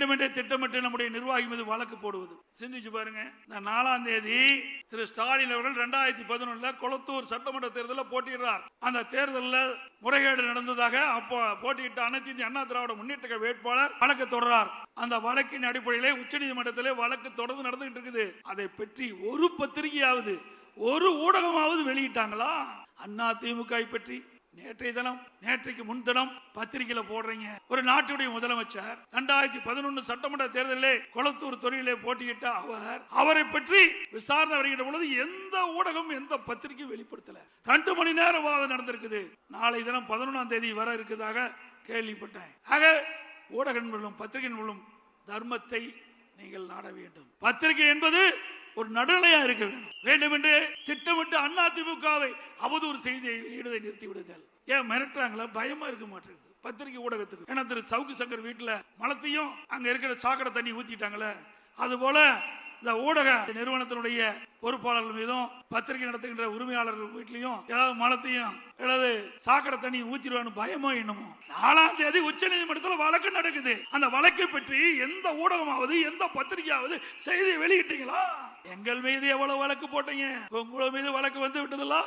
வேண்டுமென்றே திட்டமிட்டு நம்முடைய நிர்வாகி மீது வழக்கு போடுவது. சிந்திச்சு பாருங்க. 4ஆம் தேதி திரு ஸ்டாலின் அவர்கள் 2011 கொளத்தூர் சட்டமன்ற தேர்தலில் போட்டியிடுறார். அந்த தேர்தலில் முறைகேடு நடந்ததாக அப்போ போட்டியிட்ட அனைத்து இந்திய அண்ணா திராவிட முன்னேற்ற வேட்பாளர் வழக்கு தொடர்றார். அந்த வழக்கின் அடிப்படையிலே உச்சநீதிமன்றத்திலே வழக்கு தொடர்ந்து நடந்துகிட்டு இருக்குது. அதை பற்றி ஒரு பத்திரிகையாவது ஒரு ஊடகமாவது வெளியிட்டாங்களா? அண்ணா திமுக பற்றி நேற்றைக்கு முன்தினம் பத்திரிகையில போடுறீங்க. ஒரு நாட்டுடைய முதலமைச்சர் 2011 சட்டமன்ற தேர்தலில் கொளத்தூர் தொகுதியிலே போட்டியிட்ட அவரை பற்றி விசாரணை வருகின்ற பொழுது எந்த ஊடகம் எந்த பத்திரிகை வெளிப்படுத்தல. 2 மணி நேரம் வாதம் நடந்திருக்குது. நாளை தினம் 11ஆம் தேதி வர இருக்குதாக கேள்விப்பட்டேன். ஆக ஊடகங்களும் பத்திரிகைகளும் தர்மத்தை நீங்கள் நாட வேண்டும். பத்திரிகை என்பது ஒரு நடுநிலையா இருக்க வேண்டும் என்று திட்டமிட்டு அண்ணா திமுகவை அவதூறு செய்தியை வெளியிடுவதை நிறுத்தி விடுங்கள். ஏன் மிரட்டுறாங்களா? பயமா இருக்க மாட்டேங்குது பத்திரிகை ஊடகத்துக்கு. ஏன்னா திரு சவுக்கு சங்கர் வீட்டுல மலத்தையும் அங்க இருக்கிற சாக்கடை தண்ணி ஊத்திட்டாங்களே, அது போல இந்த ஊடக நிறுவனத்தினுடைய பொறுப்பாளர்கள் மீதும் பத்திரிகை நடத்துகின்ற உரிமையாளர்கள் வீட்லயும் ஏதாவது மலத்தையும் ஏதாவது சாக்கடை தண்ணி ஊத்திடுவான்னு பயமோ என்னமோ. 4ஆம் தேதி உச்ச நீதிமன்றத்தில் வழக்கு நடக்குது. அந்த வழக்கை பற்றி எந்த ஊடகமாவது எந்த பத்திரிகையாவது செய்தி வெளியிட்டீங்களா? எங்கள் மீது எவ்வளவு வழக்கு போட்டீங்க? உங்கள் மீது வழக்கு வந்து விட்டதுல